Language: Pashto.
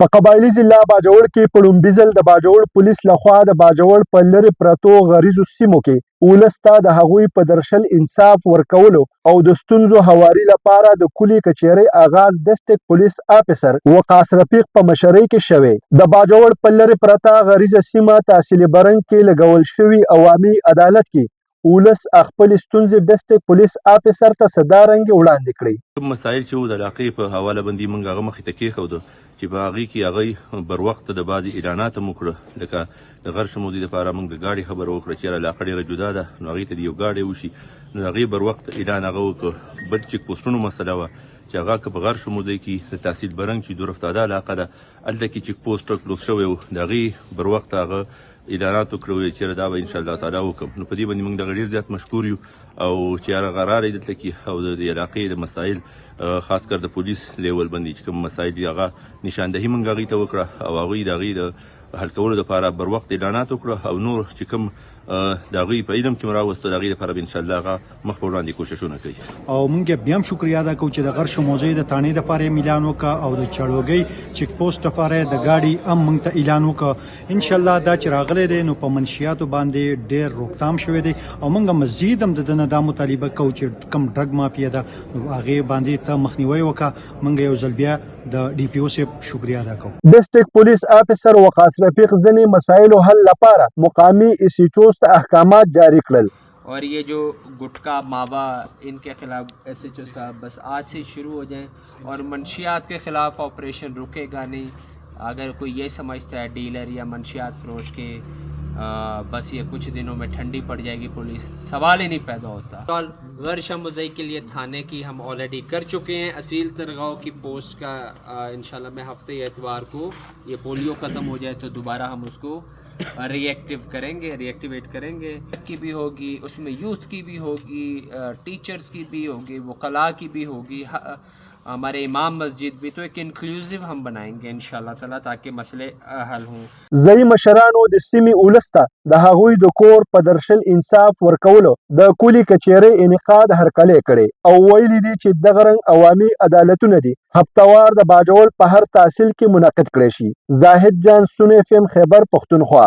په قبایلي ضلع باجوړ کې په لومړي ځل د باجوړ پولیس لخوا د باجوړ په لرې پرتو غریزو سیمو کې ولس ته د هغوی په درشل انصاف ورکولو او د ستونزو هواري لپاره د کلي کچېرۍ آغاز ډسټرکټ پولیس افیسر وقاص رفیق په مشرۍ کې شوی د باجوړ په لرې پرته غریزه سیمه تحصیل برنګ کې لګول شوي عوامي عدالت کې ولس خپل ستونزې ډسټرکټ پولیس افیسر ته صدارنګ وړاندې کړي. مسایل چې د علاقې په حواله باندې موږ هغه مخې ته کېښودو چې په هغې کې هغوی بر وخته د بعضې اعلانات هم وکړه، لکه د غرش موضوع دپاره موږ د ګاډي خبره وکړه چې یاره علاقه ډېره جدا ده نو هغې ته د یو ګاډی وشي، نو هغې بر وخت اعلان هغه وکړه. بل چیک پوسټونو مسله وه چې هغه که په غرش موضوع کې د تحصیل برنګ چې دور افتاده علاقه ده هلته کې چیک پوسټ کلوز شوی و، د هغې بر وخت هغه اعلانات وکړه چې دا به انشاءالله تعالی وکړم. نو په دې باندې موږ دغه ډېر زیات مشکور یو او چې هغه قرار یې دلته کې او د علاقې د مسایل خاص کر د پولیس لیول باندې چې کوم مسایل دي هغه نشاندهي موږ هغوی ته وکړه او هغوی د هغې د حل کولو دپاره بر وخت اعلانات وکړه او نور چې کوم د هغوی په علم کې راوسته د هغې دپاره به انشاءالله هغه مخ په وړاندې کوششونه کوي. او موږ بیا هم شکریا ادا کوو چې د غرش موضوع د تانې دپاره یې اعلان وکړه او د چړوګۍ چیک پوسټ دپاره د ګاډي هم موږ ته اعلان وکړه. انشاءالله دا چې راغلی دی نو په منشیاتو باندې ډېر روکتام شوی دی او موږ مزید هم د ده نه دا مطالبه کوو چې کوم ډرګ مافیا ده نو هغې باندې ته مخنیوی وکړه. موږ یو ځل بیا د ډي پي او صاحب شکریا ادا کوو. ډسټرکټ پولیس افیسر وقاص رفیق ځینې مسایلو حل لپاره مقامي ای سی چوز ته احکامات جاری کړل. और ये जो गुटखा मावा इनके ख़िलाफ़ SHO साहब बस आज से शुरू हो जाएं और मंशियात के ख़िलाफ़ ऑपरेशन रुकेगा नहीं. अगर कोई ये समझता है डीलर या मंशियात फरोश के बस ये कुछ दिनों में ठंडी पड़ जाएगी पुलिस, सवाल ही नहीं पैदा होता. गैर मुज़ई के लिए थाने की हम ऑलरेडी कर चुके हैं. असील तरगाव की पोस्ट का इंशाल्लाह मैं हफ्ते एतवार को ये पोलियो ख़त्म हो जाए तो दोबारा हम उसको रिएक्टिवेट करेंगे. की भी होगी उसमें यूथ की भी होगी, टीचर्स की भी होगी, वकला की भी होगी, हमारे इमाम मस्जिद भी. तो एक इंक्लूसिव हम बनाएंगे इंशाल्लाह ताला ताकि मसले हल हों. ځایي مشرانو د سیمې ولس ته د هغوی د کور په درشل انصاف ورکولو د کلي کچېرۍ انعقاد هرکلی کړی او ویلي دي چې دغه رنګ عوامي عدالتونه دي هفتوار د باجوړ په هر تحصیل کې منعقد کړی شي. زاهد جان سون FM خیبر پښتونخوا.